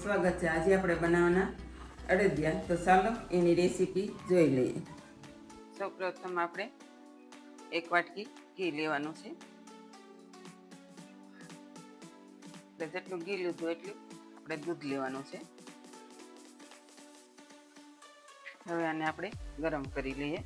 સ્વાગત છે। આજે આપણે બનાવવાના અડદિયા, તો ચાલો એની રેસીપી જોઈ લઈએ। સૌપ્રથમ આપણે 1 વાટકી ઘી લેવાનું છે। એટલે જેટલું ઘી લીધું એટલું આપણે દૂધ લેવાનું છે। હવે આને આપણે ગરમ કરી લઈએ।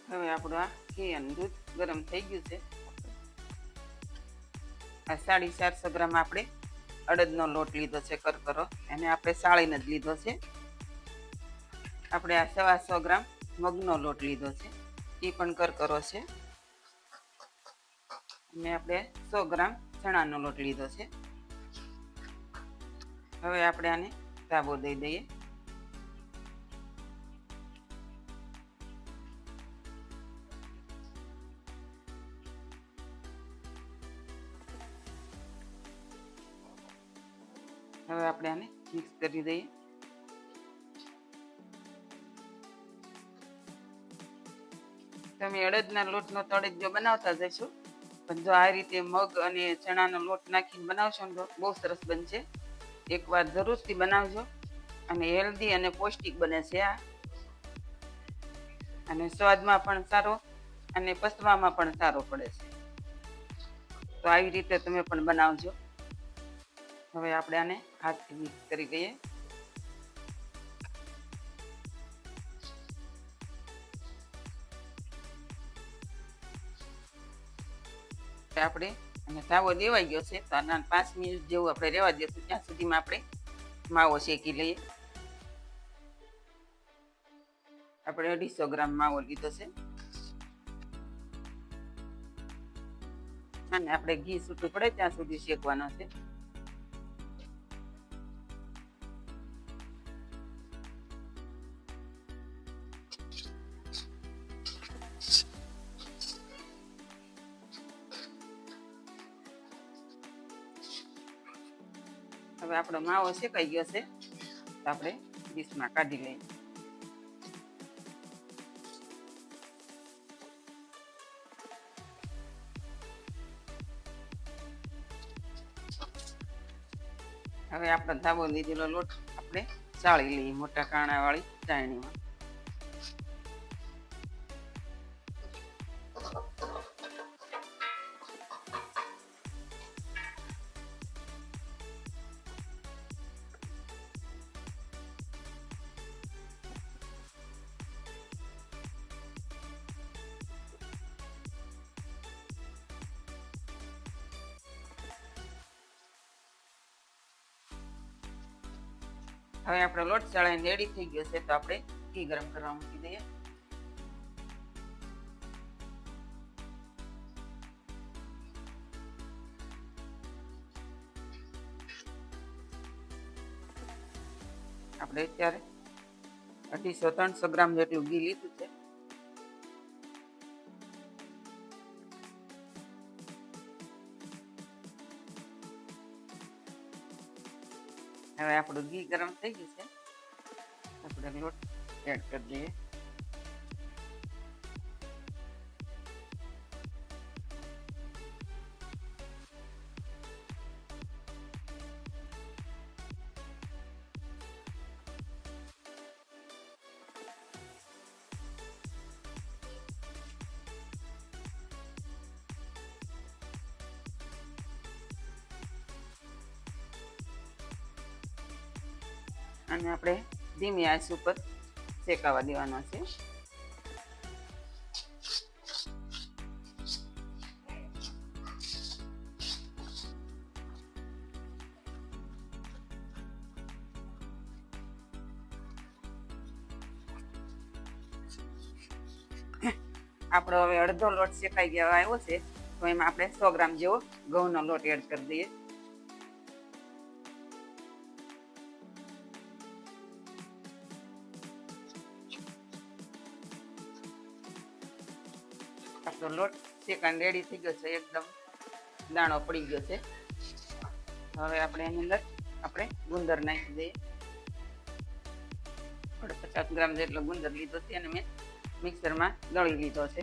હવે આપણું આ ઘી અને દૂધ ગરમ થઈ ગયું છે। આ 450 ગ્રામ આપણે અડદનો લોટ લીધો છે કરકરો, એને આપણે સાળીને જ લીધો છે। આપણે આ 125 ગ્રામ મગનો લોટ લીધો છે, એ પણ કરકરો છે। અને આપણે 100 ગ્રામ ચણાનો લોટ લીધો છે। હવે આપણે આને ધાબો દઈ દઈએ। હવે આપણે આને મિક્સ કરી દઈએ। તમે અડદના લોટનો તળેજો બનાવતા જશો, પણ જો આ રીતે મગ અને ચણાનો લોટ નાખીને બનાવશો ને તો બહુ સરસ બનશે। એકવાર જરૂરથી બનાવજો, અને હેલ્ધી અને પૌષ્ટિક બને છે આ, અને સ્વાદમાં પણ સારો અને પચવામાં પણ સારો પડે છે। તો આવી રીતે તમે પણ બનાવજો। હવે આપણે આને હાથથી મિક્સ કરી દઈએ। આપણે અને ધાવો દેવાઈ ગયો છે, તો આના 5 મિનિટ જેવું આપણે રહેવા દઈશું, ત્યાં સુધીમાં આપણે માવો શેકી લઈએ। આપણે 250 ગ્રામ માવો લીધો છે, અને આપણે ઘી છૂટું પડે ત્યાં સુધી શેકવાનો છે। હવે આપણો માવો શેકાઈ ગયો છે, તો આપણે ડીશમાં કાઢી લઈએ। હવે આપણો ધાબો લીધેલો લોટ આપણે ચાળી લઈએ મોટા કાણા વાળી ચાળણીમાં। હવે આપણો લોટ ચડાઈને રેડી થઈ ગયો છે, તો આપણે ઘી ગરમ કરવા મૂકી દઈએ। આપણે અત્યારે 250-300 ગ્રામ જેટલું ઘી લીધું છે। હવે આપણું ઘી ગરમ થઈ ગયું છે, આપણે લોટ એડ કરી દઈએ। અને આપણે ધીમી આંચ ઉપર શેકાવા દેવાનો છે। આપણો હવે અડધો લોટ શેકાઈ ગયો આવ્યો છે, તો એમાં આપણે 100 ગ્રામ જેવો ઘઉંનો લોટ એડ કરી દઈએ। આપણો લોટ શેકાઈને રેડી થઈ ગયો છે, એકદમ દાણો પડી ગયો છે। હવે આપણે એની અંદર આપણે આપણે ગુંદર નાખી દઈએ. 50 ગ્રામ જેટલો ગુંદર લીધો છે અને મેં મિક્સરમાં દળી લીધો છે.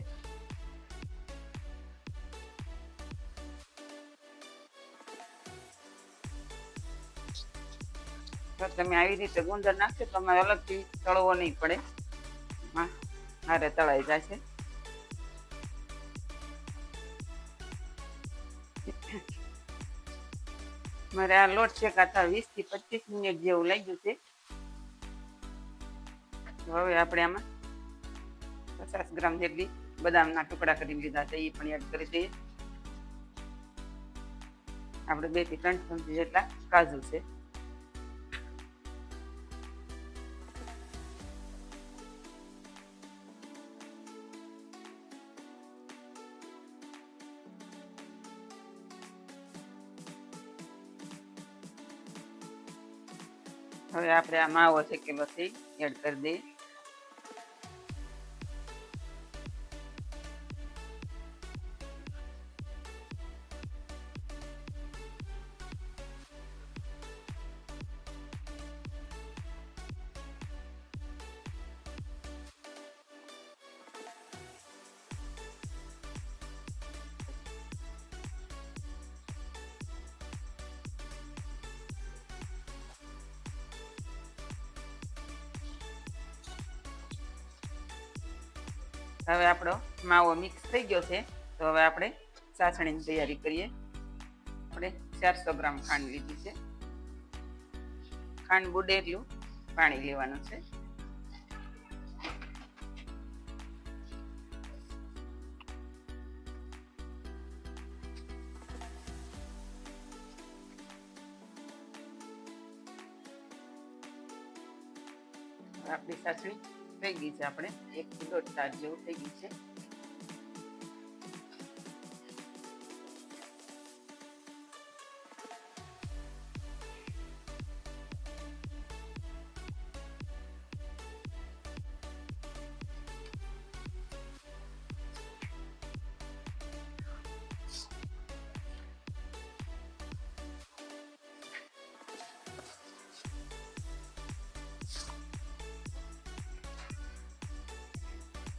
તો તમે આવી રીતે ગુંદર નાખશો તો તમારે અલગથી તળવો નહીં પડે, હારે તળાઈ જશે. મારે આ લોટ શેકાતા 20 થી 25 મિનિટ જેવું લાગ્યું છે. હવે આપણે આમાં 50 ગ્રામ જેટલી બદામના ટુકડા કરી લીધા છે, એ પણ એડ કરી દઈએ. આપણે 2 થી 3 ચમચી જેટલા કાજુ છે. હવે આપણે આ માવો શેકેલો છે એડ કરી દઈએ. હવે આપણો માવો મિક્સ થઈ ગયો છે. તો હવે આપણે ચાસણીની તૈયારી કરીએ. આપણે 400 ગ્રામ ખાંડ લીધી છે. ખાંડ બુડે એટલું પાણી લેવાનું છે. આપણી ચાસણી થઈ ગઈ છે. આપણે 1 થી 1.5 તાસ જેવું થઈ ગયું છે.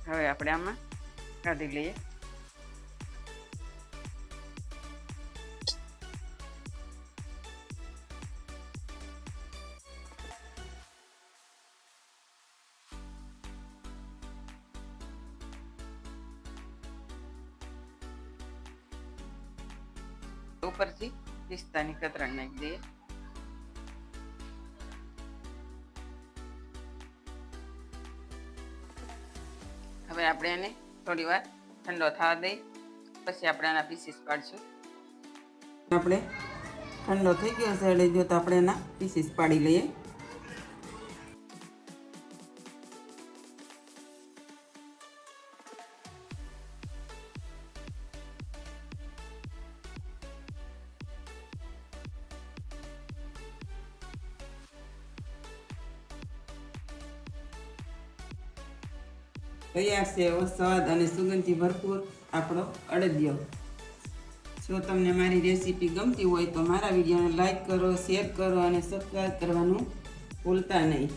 હવે આપણે આમાં કાઢી લઈએ. ઉપરથી પિસ્તાની કતરણ નાખી દઈએ. હવે આપણે એને થોડી વાર ઠંડો થવા દઈએ, પછી આપણે આના પીસીસ પાડીશું. આપણે ઠંડો થઈ ગયો છે એટલે જો તો આપણે એના પીસીસ પાડી લઈએ. તૈયાર છે એવો સ્વાદ અને સુગંધથી ભરપૂર આપણો અડદિયો. જો તમને મારી રેસીપી ગમતી હોય તો મારા વિડીયોને લાઈક કરો, શેર કરો અને સબસ્ક્રાઈબ કરવાનું ભૂલતા નહીં.